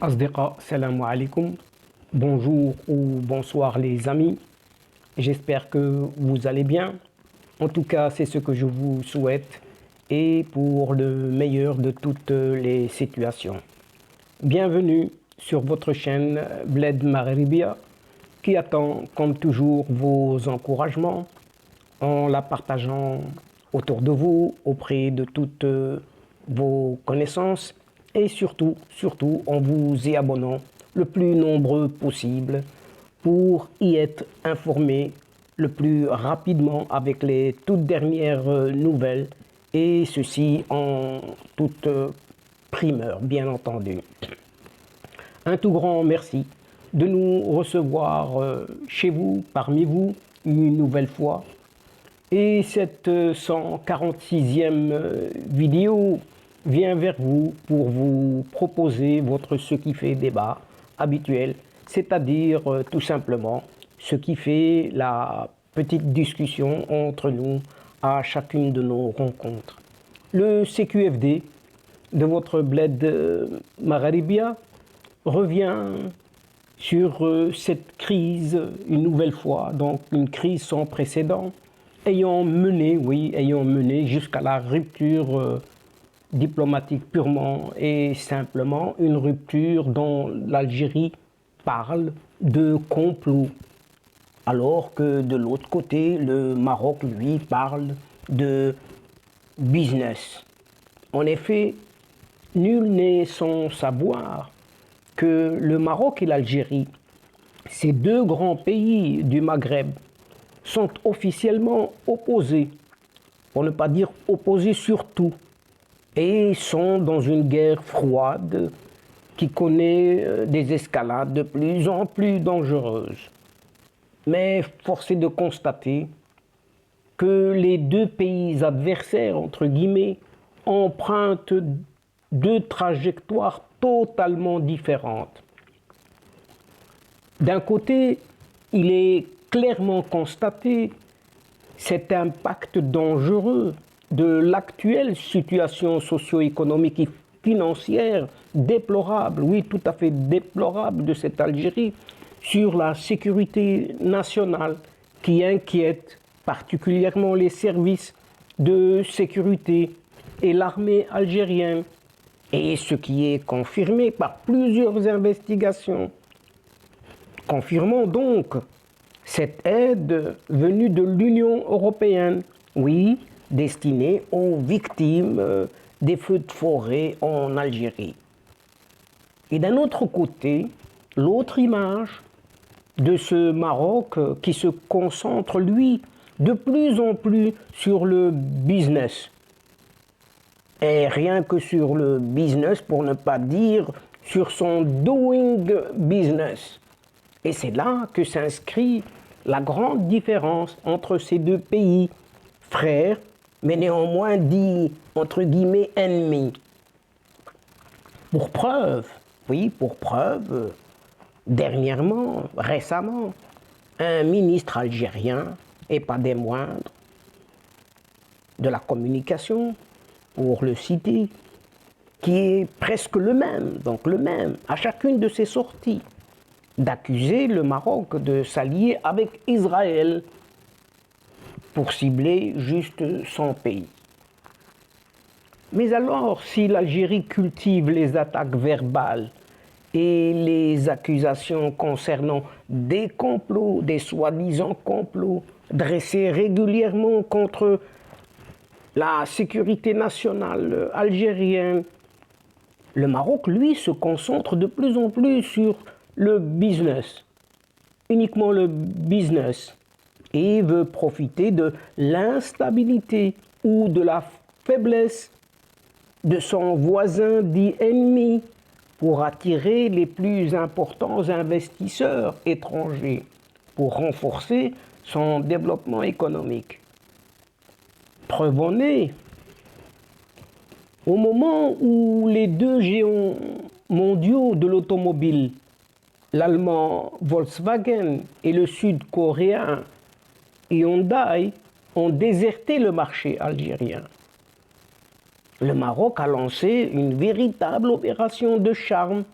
Asdeqa, salam alaikum. Bonjour ou bonsoir les amis. J'espère que vous allez bien. En tout cas, c'est ce que je vous souhaite et pour le meilleur de toutes les situations. Bienvenue sur votre chaîne Bled Maghribia qui attend comme toujours vos encouragements en la partageant autour de vous, auprès de toutes vos connaissances et surtout en vous y abonnant le plus nombreux possible pour y être informé le plus rapidement avec les toutes dernières nouvelles et ceci en toute primeur, bien entendu. Un tout grand merci de nous recevoir chez vous, parmi vous, une nouvelle fois. Et cette 146e vidéo vient vers vous pour vous proposer votre ce qui fait débat habituel, c'est-à-dire tout simplement ce qui fait la petite discussion entre nous à chacune de nos rencontres. Le CQFD de votre bled Maghribia revient sur cette crise une nouvelle fois, donc une crise sans précédent, ayant mené jusqu'à la rupture diplomatique purement et simplement, une rupture dont l'Algérie parle de complot, alors que de l'autre côté, le Maroc, lui, parle de business. En effet, nul n'est sans savoir que le Maroc et l'Algérie, ces deux grands pays du Maghreb, sont officiellement opposés, pour ne pas dire opposés surtout, et sont dans une guerre froide qui connaît des escalades de plus en plus dangereuses. Mais force est de constater que les deux pays adversaires, entre guillemets, empruntent deux trajectoires totalement différentes. D'un côté, il est clairement constaté cet impact dangereux de l'actuelle situation socio-économique et financière déplorable, oui tout à fait déplorable de cette Algérie sur la sécurité nationale qui inquiète particulièrement les services de sécurité et l'armée algérienne, et ce qui est confirmé par plusieurs investigations, confirmant donc cette aide venue de l'Union européenne, oui, destinée aux victimes des feux de forêt en Algérie. Et d'un autre côté, l'autre image de ce Maroc qui se concentre, lui, de plus en plus sur le business. Et rien que sur le business, pour ne pas dire sur son doing business. Et c'est là que s'inscrit la grande différence entre ces deux pays, frères, mais néanmoins dits, entre guillemets, ennemis. Pour preuve, dernièrement, récemment, un ministre algérien, et pas des moindres, de la communication, pour le citer, qui est presque le même, à chacune de ses sorties, d'accuser le Maroc de s'allier avec Israël pour cibler juste son pays. Mais alors, si l'Algérie cultive les attaques verbales et les accusations concernant des complots, des soi-disant complots dressés régulièrement contre la sécurité nationale algérienne, le Maroc, lui, se concentre de plus en plus sur le business, uniquement le business, et veut profiter de l'instabilité ou de la faiblesse de son voisin dit ennemi pour attirer les plus importants investisseurs étrangers, pour renforcer son développement économique. Preuve en est, au moment où les deux géants mondiaux de l'automobile, l'allemand Volkswagen et le sud-coréen Hyundai, ont déserté le marché algérien, le Maroc a lancé une véritable opération de charme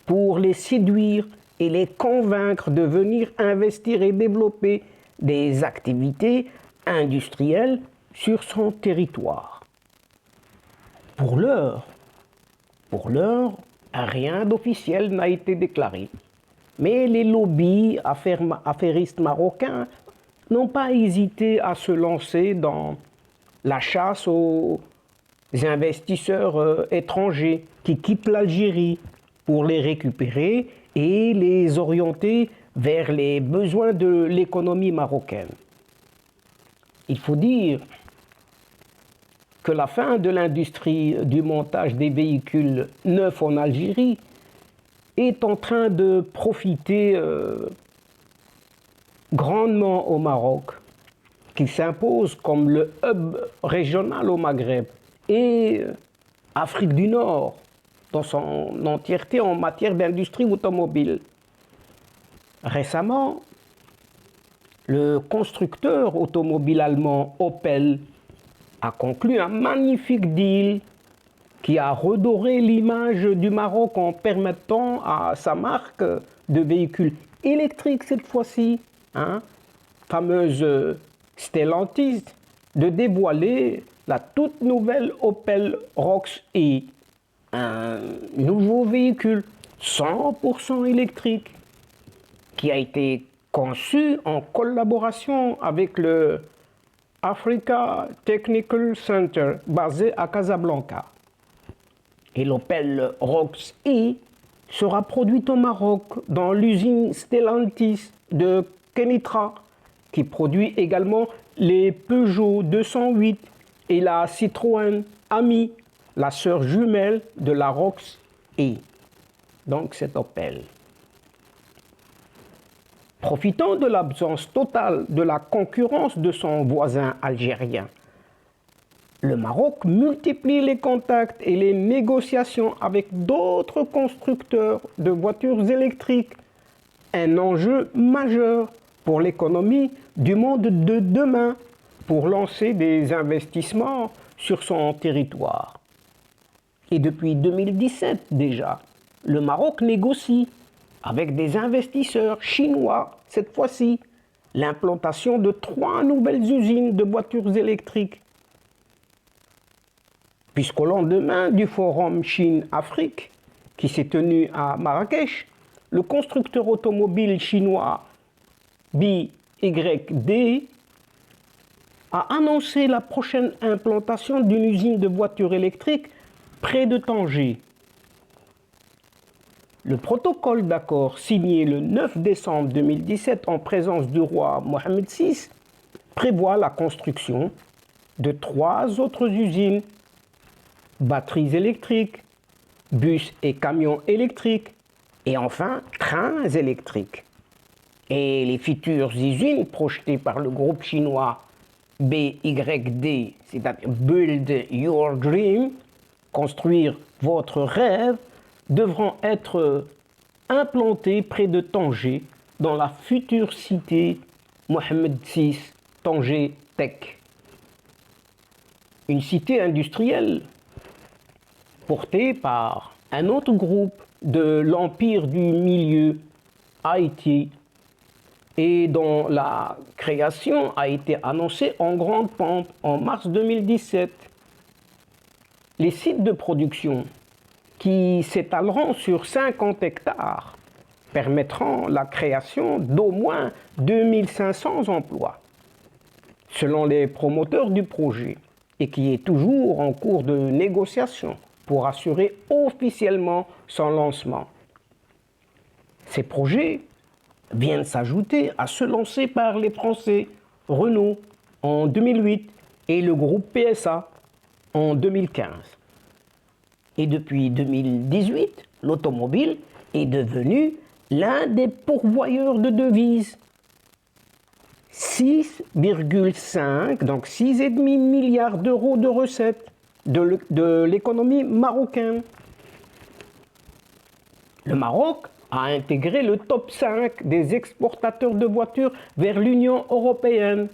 pour les séduire et les convaincre de venir investir et développer des activités industrielles sur son territoire. Pour l'heure, rien d'officiel n'a été déclaré. Mais les lobbies affairistes marocains n'ont pas hésité à se lancer dans la chasse aux investisseurs étrangers qui quittent l'Algérie pour les récupérer et les orienter vers les besoins de l'économie marocaine. Il faut dire que la fin de l'industrie du montage des véhicules neufs en Algérie est en train de profiter grandement au Maroc, qui s'impose comme le hub régional au Maghreb et Afrique du Nord dans son entièreté en matière d'industrie automobile. Récemment, le constructeur automobile allemand Opel a conclu un magnifique deal qui a redoré l'image du Maroc en permettant à sa marque de véhicules électriques cette fois-ci, fameuse Stellantis, de dévoiler la toute nouvelle Opel Rocks E, un nouveau véhicule 100% électrique qui a été conçu en collaboration avec le Africa Technical Center basé à Casablanca. Et l'Opel Rocks E sera produite au Maroc dans l'usine Stellantis de Kenitra, qui produit également les Peugeot 208 et la Citroën Ami, la sœur jumelle de la Rocks E. Donc c'est Opel. Profitant de l'absence totale de la concurrence de son voisin algérien, le Maroc multiplie les contacts et les négociations avec d'autres constructeurs de voitures électriques, un enjeu majeur pour l'économie du monde de demain pour lancer des investissements sur son territoire. Et depuis 2017 déjà, le Maroc négocie avec des investisseurs chinois, cette fois-ci, l'implantation de 3 nouvelles usines de voitures électriques. Puisqu'au lendemain du forum Chine-Afrique, qui s'est tenu à Marrakech, le constructeur automobile chinois BYD a annoncé la prochaine implantation d'une usine de voitures électriques près de Tanger. Le protocole d'accord signé le 9 décembre 2017 en présence du roi Mohamed VI prévoit la construction de 3 autres usines, batteries électriques, bus et camions électriques et enfin trains électriques. Et les futures usines projetées par le groupe chinois BYD, c'est-à-dire Build Your Dream, construire votre rêve, devront être implantées près de Tanger, dans la future cité Mohamed VI, Tanger Tech. Une cité industrielle portée par un autre groupe de l'empire du milieu, Haïti, et dont la création a été annoncée en grande pompe en mars 2017. Les sites de production qui s'étaleront sur 50 hectares permettront la création d'au moins 2500 emplois, selon les promoteurs du projet, et qui est toujours en cours de négociation pour assurer officiellement son lancement. Ces projets viennent s'ajouter à ceux lancés par les Français Renault en 2008 et le groupe PSA en 2015. Et depuis 2018, l'automobile est devenu l'un des pourvoyeurs de devises. 6,5, donc 6,5 milliards d'euros de recettes de l'économie marocaine. Le Maroc a intégré le top 5 des exportateurs de voitures vers l'Union européenne.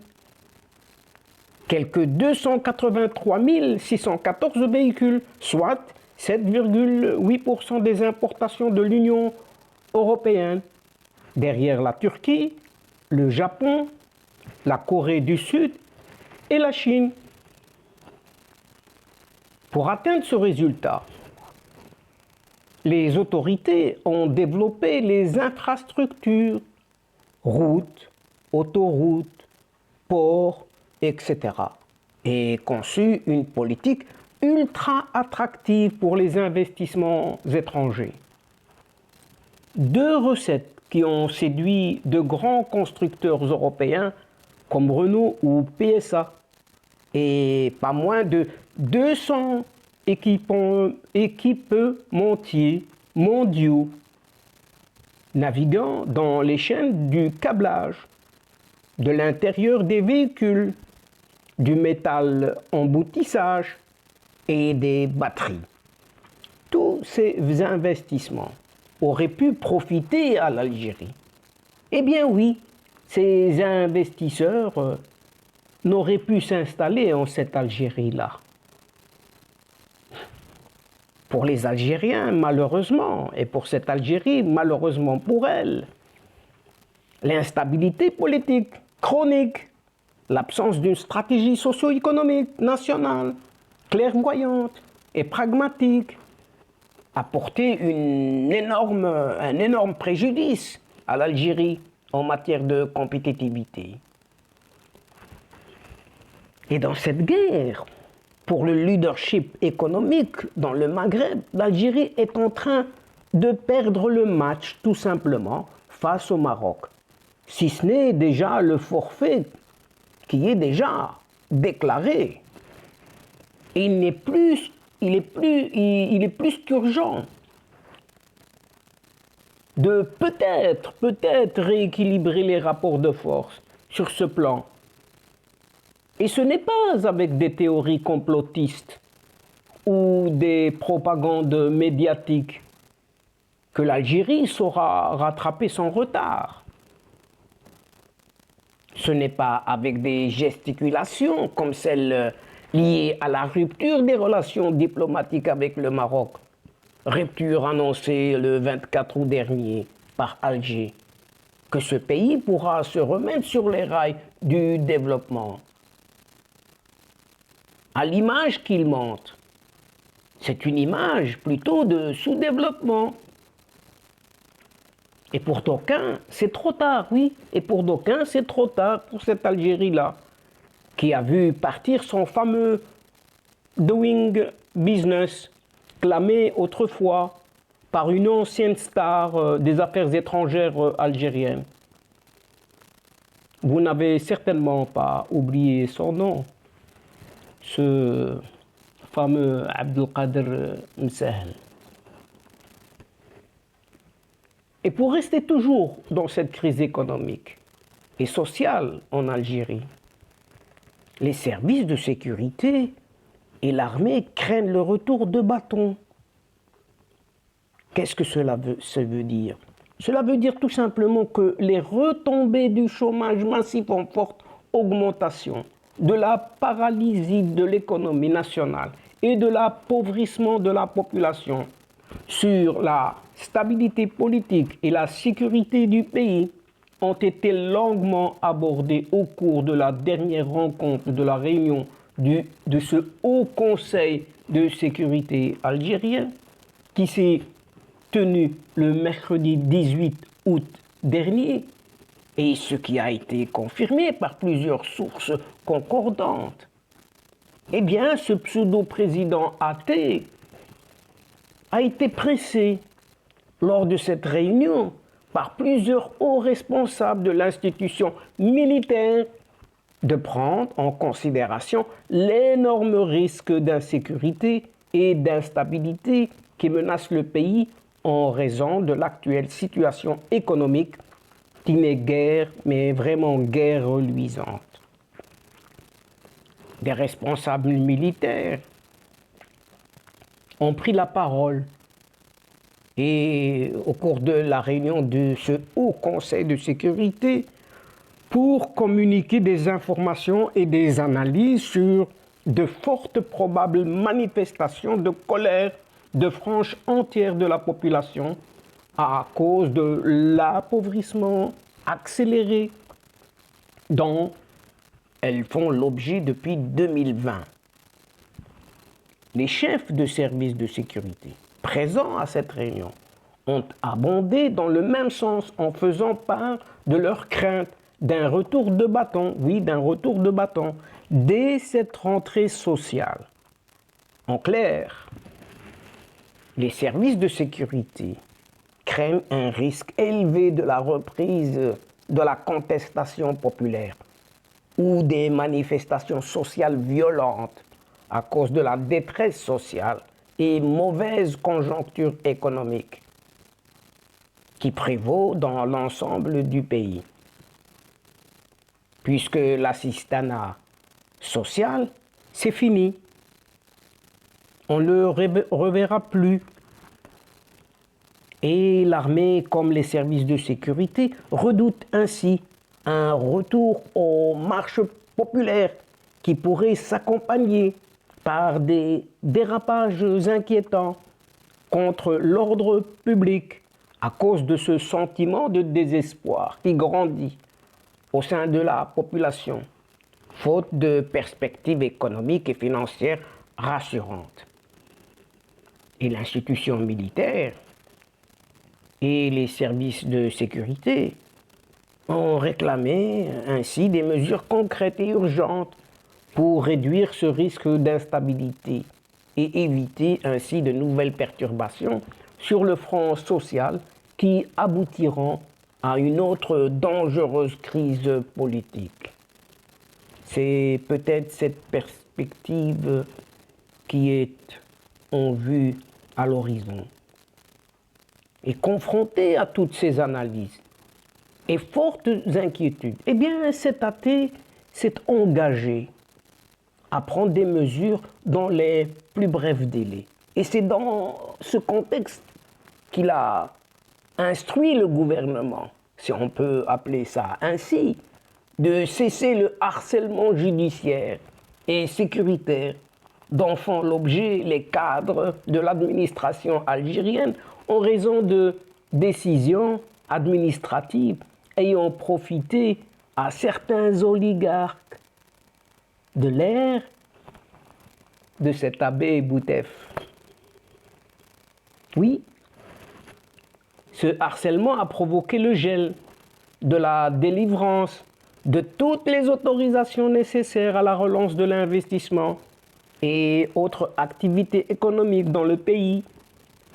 Quelques 283 614 véhicules, soit 7,8% des importations de l'Union européenne, derrière la Turquie, le Japon, la Corée du Sud et la Chine. Pour atteindre ce résultat, les autorités ont développé les infrastructures, routes, autoroutes, ports, etc. et conçu une politique ultra attractive pour les investissements étrangers. Deux recettes qui ont séduit de grands constructeurs européens comme Renault ou PSA et pas moins de 200 équipementiers mondiaux naviguant dans les chaînes du câblage, de l'intérieur des véhicules, du métal emboutissage et des batteries. Tous ces investissements auraient pu profiter à l'Algérie. Eh bien oui, ces investisseurs n'auraient pu s'installer en cette Algérie-là. Pour les Algériens, malheureusement, et pour cette Algérie, malheureusement pour elle, l'instabilité politique chronique, l'absence d'une stratégie socio-économique nationale clairvoyante et pragmatique a porté un énorme préjudice à l'Algérie en matière de compétitivité. Et dans cette guerre pour le leadership économique dans le Maghreb, l'Algérie est en train de perdre le match tout simplement face au Maroc, si ce n'est déjà le forfait qui est déjà déclaré. Et il est plus qu'urgent de peut-être rééquilibrer les rapports de force sur ce plan. Et ce n'est pas avec des théories complotistes ou des propagandes médiatiques que l'Algérie saura rattraper son retard. Ce n'est pas avec des gesticulations comme celle liée à la rupture des relations diplomatiques avec le Maroc, rupture annoncée le 24 août dernier par Alger, que ce pays pourra se remettre sur les rails du développement. À l'image qu'il montre, c'est une image plutôt de sous-développement. Et pour d'aucuns, c'est trop tard, oui. Et pour d'aucuns, c'est trop tard pour cette Algérie-là, qui a vu partir son fameux doing business, clamé autrefois par une ancienne star des affaires étrangères algériennes. Vous n'avez certainement pas oublié son nom, ce fameux Abdelkader Msahel. Et pour rester toujours dans cette crise économique et sociale en Algérie, les services de sécurité et l'armée craignent le retour de bâton. Qu'est-ce que cela veut dire? Cela veut dire tout simplement que les retombées du chômage massif en forte augmentation, de la paralysie de l'économie nationale et de l'appauvrissement de la population sur la stabilité politique et la sécurité du pays ont été longuement abordées au cours de la dernière rencontre de la réunion de ce Haut Conseil de sécurité algérien qui s'est tenu le mercredi 18 août dernier et ce qui a été confirmé par plusieurs sources concordantes. Eh bien, ce pseudo-président athée a été pressé lors de cette réunion par plusieurs hauts responsables de l'institution militaire de prendre en considération l'énorme risque d'insécurité et d'instabilité qui menace le pays en raison de l'actuelle situation économique qui n'est guère, mais vraiment guère reluisante. Des responsables militaires ont pris la parole et au cours de la réunion de ce Haut Conseil de sécurité pour communiquer des informations et des analyses sur de fortes probables manifestations de colère de franges entières de la population à cause de l'appauvrissement accéléré dont elles font l'objet depuis 2020. Les chefs de services de sécurité présents à cette réunion ont abondé dans le même sens en faisant part de leur crainte d'un retour de bâton, oui, d'un retour de bâton, dès cette rentrée sociale. En clair, les services de sécurité craignent un risque élevé de la reprise de la contestation populaire ou des manifestations sociales violentes à cause de la détresse sociale et mauvaise conjoncture économique qui prévaut dans l'ensemble du pays. Puisque l'assistanat social, c'est fini. On ne le reverra plus. Et l'armée, comme les services de sécurité, redoutent ainsi un retour aux marches populaires qui pourrait s'accompagner par des dérapages inquiétants contre l'ordre public à cause de ce sentiment de désespoir qui grandit au sein de la population, faute de perspectives économiques et financières rassurantes. Et l'institution militaire et les services de sécurité ont réclamé ainsi des mesures concrètes et urgentes pour réduire ce risque d'instabilité et éviter ainsi de nouvelles perturbations sur le front social qui aboutiront à une autre dangereuse crise politique. C'est peut-être cette perspective qui est en vue à l'horizon. Et confronté à toutes ces analyses et fortes inquiétudes, eh bien cet athée s'est engagé à prendre des mesures dans les plus brefs délais. Et c'est dans ce contexte qu'il a instruit le gouvernement, si on peut appeler ça ainsi, de cesser le harcèlement judiciaire et sécuritaire dont font l'objet les cadres de l'administration algérienne en raison de décisions administratives ayant profité à certains oligarques de l'ère de cet abbé Boutef. Oui, ce harcèlement a provoqué le gel de la délivrance de toutes les autorisations nécessaires à la relance de l'investissement et autres activités économiques dans le pays,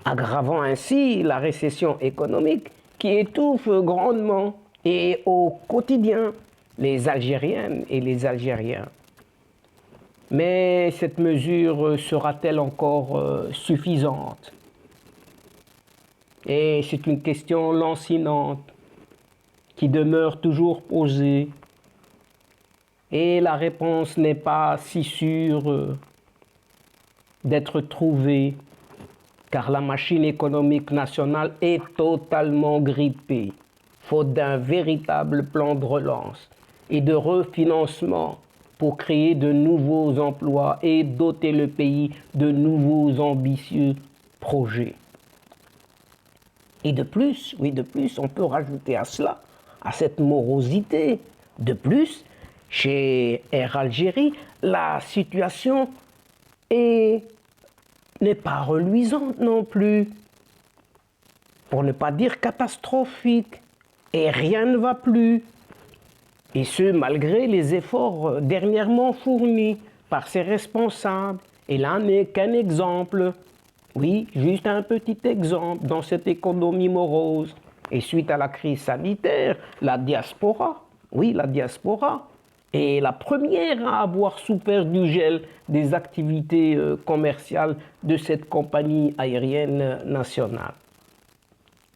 aggravant ainsi la récession économique qui étouffe grandement et au quotidien les Algériennes et les Algériens. Mais cette mesure sera-t-elle encore suffisante? Et c'est une question lancinante qui demeure toujours posée. Et la réponse n'est pas si sûre d'être trouvée, car la machine économique nationale est totalement grippée, faute d'un véritable plan de relance et de refinancement pour créer de nouveaux emplois et doter le pays de nouveaux ambitieux projets. Et de plus, oui, de plus, on peut rajouter à cela, à cette morosité, de plus, chez Air Algérie, la situation n'est pas reluisante non plus, pour ne pas dire catastrophique, et rien ne va plus. Et ce, malgré les efforts dernièrement fournis par ses responsables. Et là n'est qu'un exemple. Oui, juste un petit exemple dans cette économie morose. Et suite à la crise sanitaire, la diaspora, oui, la diaspora, est la première à avoir souffert du gel des activités commerciales de cette compagnie aérienne nationale.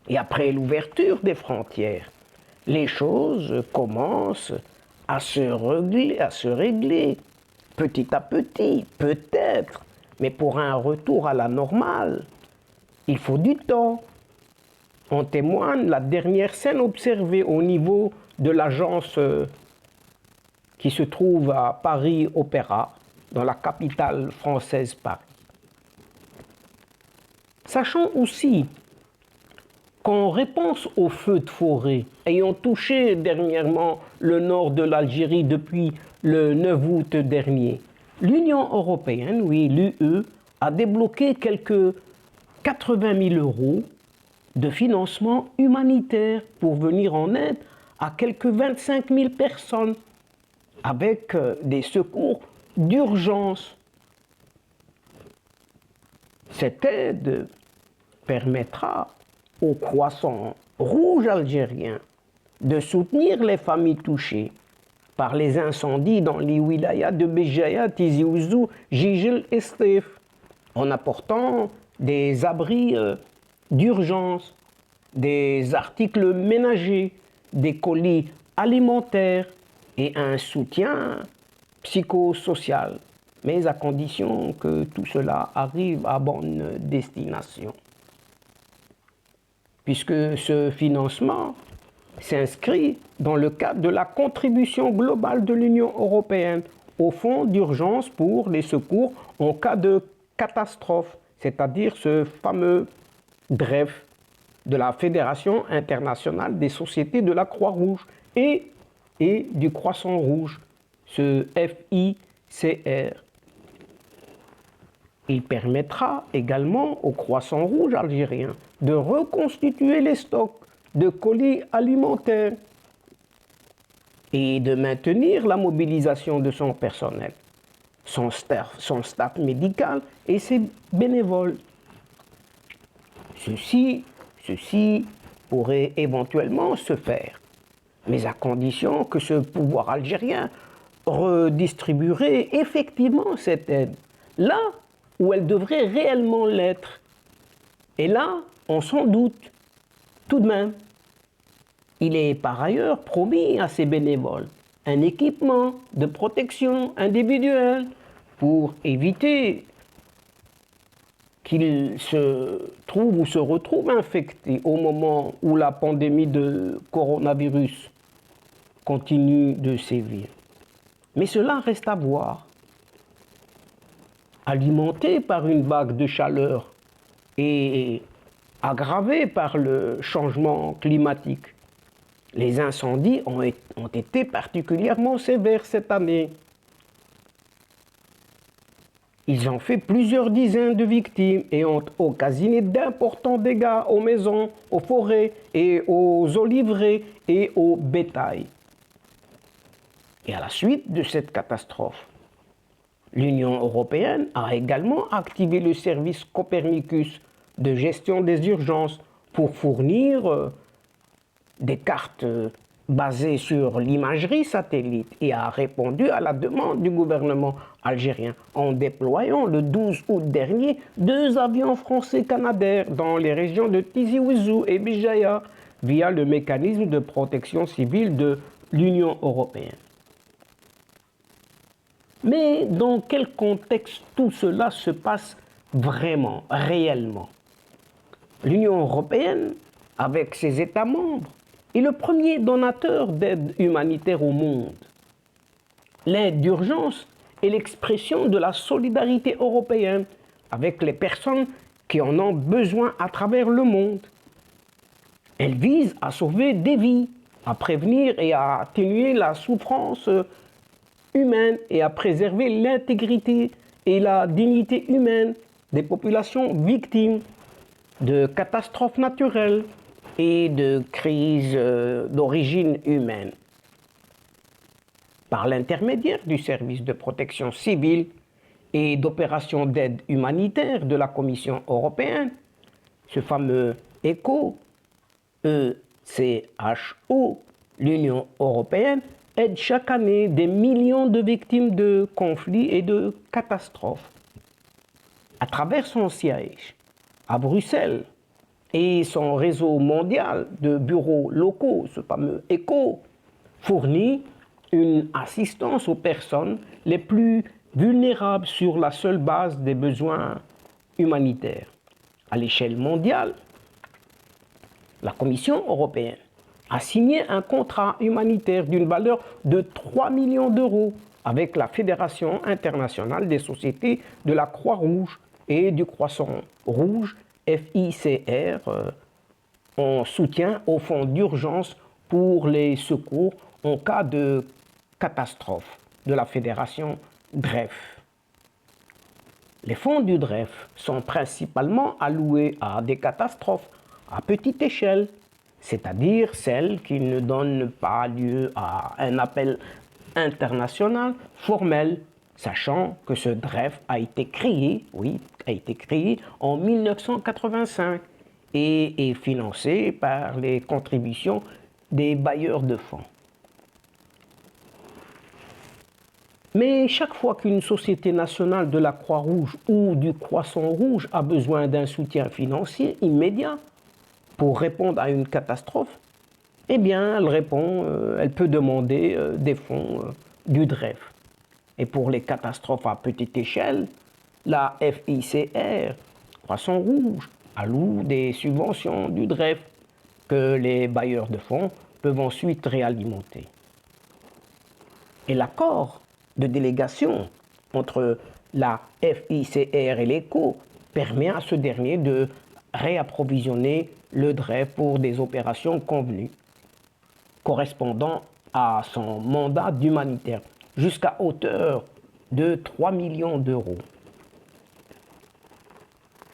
Et après l'ouverture des frontières, les choses commencent à se régler petit à petit, peut-être, mais pour un retour à la normale, il faut du temps. En témoigne la dernière scène observée au niveau de l'agence qui se trouve à Paris Opéra, dans la capitale française Paris. Sachant aussi qu'en réponse aux feux de forêt ayant touché dernièrement le nord de l'Algérie depuis le 9 août dernier, l'Union européenne, oui, l'UE, a débloqué quelques 80 000 euros de financement humanitaire pour venir en aide à quelques 25 000 personnes avec des secours d'urgence. Cette aide permettra au Croissant Rouge algérien de soutenir les familles touchées par les incendies dans les wilayas de Béjaïa, Tizi Ouzou, Jijel et Stef, en apportant des abris d'urgence, des articles ménagers, des colis alimentaires et un soutien psychosocial, mais à condition que tout cela arrive à bonne destination. Puisque ce financement s'inscrit dans le cadre de la contribution globale de l'Union européenne au fonds d'urgence pour les secours en cas de catastrophe, c'est-à-dire ce fameux DREF de la Fédération internationale des sociétés de la Croix-Rouge et du Croissant Rouge, ce FICR. Il permettra également au Croissant Rouge algérien de reconstituer les stocks de colis alimentaires et de maintenir la mobilisation de son personnel, son staff médical et ses bénévoles. Ceci pourrait éventuellement se faire, mais à condition que ce pouvoir algérien redistribuerait effectivement cette aide là où elle devrait réellement l'être. Et là, on s'en doute. Tout de même, il est par ailleurs promis à ses bénévoles un équipement de protection individuelle pour éviter qu'ils se trouvent ou se retrouvent infectés au moment où la pandémie de coronavirus continue de sévir. Mais cela reste à voir. Alimenté par une vague de chaleur et aggravé par le changement climatique, les incendies ont été particulièrement sévères cette année. Ils ont fait plusieurs dizaines de victimes et ont occasionné d'importants dégâts aux maisons, aux forêts et aux oliveraies et au bétail. Et à la suite de cette catastrophe, l'Union européenne a également activé le service Copernicus de gestion des urgences pour fournir des cartes basées sur l'imagerie satellite et a répondu à la demande du gouvernement algérien en déployant le 12 août dernier 2 avions français Canadair dans les régions de Tizi Ouzou et Béjaïa via le mécanisme de protection civile de l'Union européenne. Mais dans quel contexte tout cela se passe vraiment, réellement? L'Union européenne, avec ses États membres, est le premier donateur d'aide humanitaire au monde. L'aide d'urgence est l'expression de la solidarité européenne avec les personnes qui en ont besoin à travers le monde. Elle vise à sauver des vies, à prévenir et à atténuer la souffrance humaine et à préserver l'intégrité et la dignité humaine des populations victimes de catastrophes naturelles et de crises d'origine humaine. Par l'intermédiaire du service de protection civile et d'opérations d'aide humanitaire de la Commission européenne, ce fameux ECHO, ECHO, l'Union européenne aide chaque année des millions de victimes de conflits et de catastrophes. À travers son siège à Bruxelles et son réseau mondial de bureaux locaux, ce fameux ECHO, fournit une assistance aux personnes les plus vulnérables sur la seule base des besoins humanitaires. À l'échelle mondiale, la Commission européenne a signé un contrat humanitaire d'une valeur de 3 millions d'euros avec la Fédération internationale des sociétés de la Croix-Rouge et du Croissant Rouge FICR en soutien au fonds d'urgence pour les secours en cas de catastrophe de la fédération DREF. Les fonds du DREF sont principalement alloués à des catastrophes à petite échelle, c'est-à-dire celles qui ne donnent pas lieu à un appel international formel, sachant que ce DREF a été créé, en 1985 et est financé par les contributions des bailleurs de fonds. Mais chaque fois qu'une société nationale de la Croix-Rouge ou du Croissant-Rouge a besoin d'un soutien financier immédiat pour répondre à une catastrophe, eh bien, elle peut demander des fonds du DREF. Et pour les catastrophes à petite échelle, la FICR, Croissant-Rouge, alloue des subventions du DREF que les bailleurs de fonds peuvent ensuite réalimenter. Et l'accord de délégation entre la FICR et l'ECO permet à ce dernier de réapprovisionner le DREF pour des opérations convenues, correspondant à son mandat d'humanitaire, jusqu'à hauteur de 3 millions d'euros.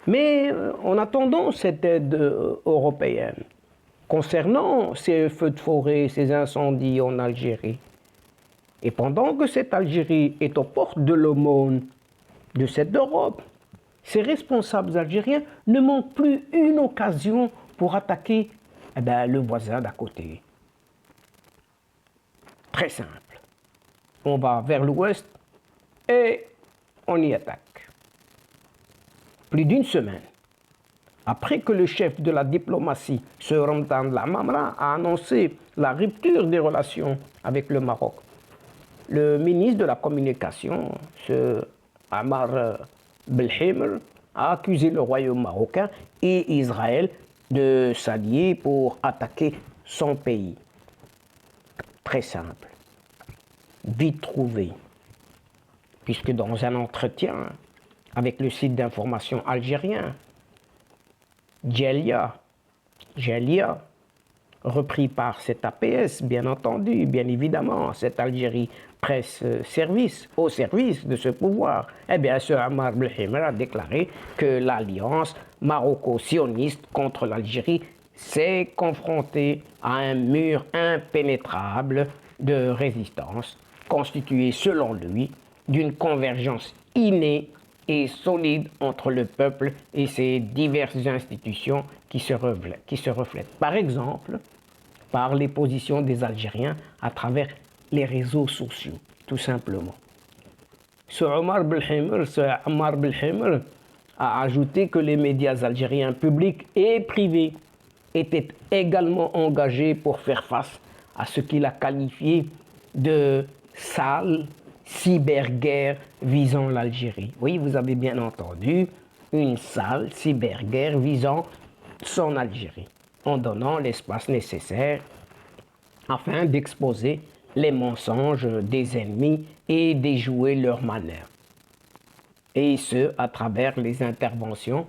Mais en attendant cette aide européenne, concernant ces feux de forêt, ces incendies en Algérie, et pendant que cette Algérie est aux portes de l'aumône de cette Europe, ces responsables algériens ne manquent plus une occasion pour attaquer le voisin d'à côté. Très simple. On va vers l'ouest et on y attaque. Plus d'une semaine après que le chef de la diplomatie, ce Ramdan Lamamra, a annoncé la rupture des relations avec le Maroc, le ministre de la Communication, ce Ammar Belhimr, a accusé le royaume marocain et Israël de s'allier pour attaquer son pays. Très simple, vite trouvé, puisque dans un entretien avec le site d'information algérien, Djelia, repris par cet APS, bien entendu, bien évidemment, cette Algérie presse service, au service de ce pouvoir. Eh bien, ce Ammar Belhimr a déclaré que l'alliance maroco-sioniste contre l'Algérie s'est confrontée à un mur impénétrable de résistance, constitué selon lui d'une convergence innée et solide entre le peuple et ses diverses institutions qui se reflètent. Par exemple, par les positions des Algériens à travers les réseaux sociaux, tout simplement. Ce Ammar Belhimr a ajouté que les médias algériens publics et privés étaient également engagés pour faire face à ce qu'il a qualifié de sale cyberguerre visant l'Algérie. Oui, vous avez bien entendu, une sale cyberguerre visant son Algérie, en donnant l'espace nécessaire afin d'exposer les mensonges des ennemis et déjouer leurs manœuvres. Et ce, à travers les interventions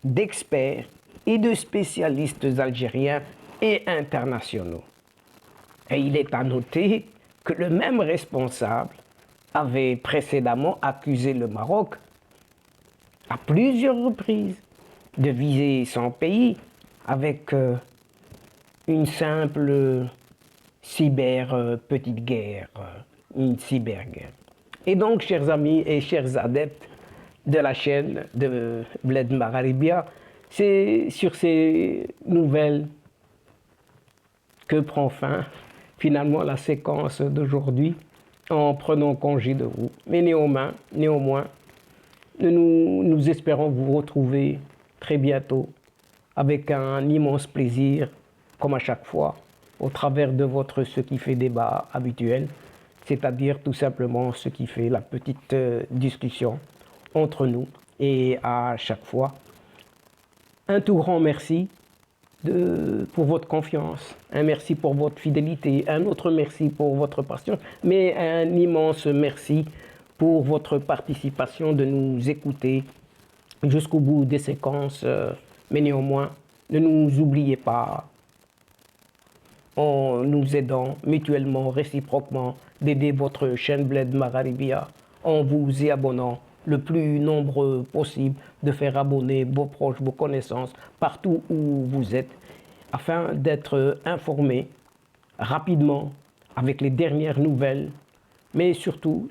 d'experts et de spécialistes algériens et internationaux. Et il est à noter que le même responsable avait précédemment accusé le Maroc à plusieurs reprises de viser son pays avec une simple petite guerre, une cyberguerre. Et donc, chers amis et chers adeptes de la chaîne de Bled Magharibia, c'est sur ces nouvelles que prend fin finalement la séquence d'aujourd'hui en prenant congé de vous. Mais néanmoins, nous espérons vous retrouver très bientôt avec un immense plaisir, comme à chaque fois, au travers de votre ce qui fait débat habituel, c'est-à-dire tout simplement ce qui fait la petite discussion entre nous. Et à chaque fois, un tout grand merci pour votre confiance, un merci pour votre fidélité, un autre merci pour votre passion, mais un immense merci pour votre participation de nous écouter jusqu'au bout des séquences Mais néanmoins, ne nous oubliez pas en nous aidant mutuellement, réciproquement, d'aider votre chaîne Bled Magharibia en vous y abonnant le plus nombreux possible, de faire abonner vos proches, vos connaissances, partout où vous êtes, afin d'être informés rapidement avec les dernières nouvelles. Mais surtout,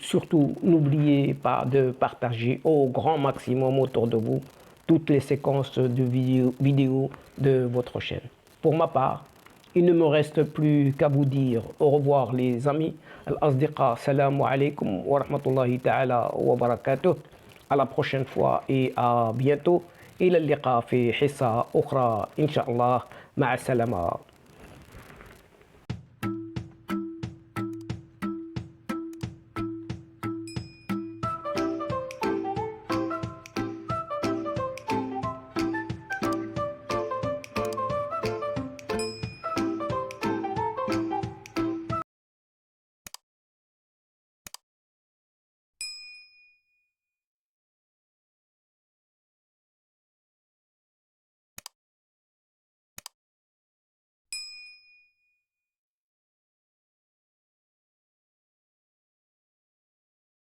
n'oubliez pas de partager au grand maximum autour de vous toutes les séquences de vidéos de votre chaîne. Pour ma part, il ne me reste plus qu'à vous dire au revoir les amis. Al-Asdiqa, salamu alaykum wa rahmatullahi ta'ala wa barakatuh. À la prochaine fois et à bientôt. إلى اللقاء في حصة أخرى إن شاء الله. مع السلامة.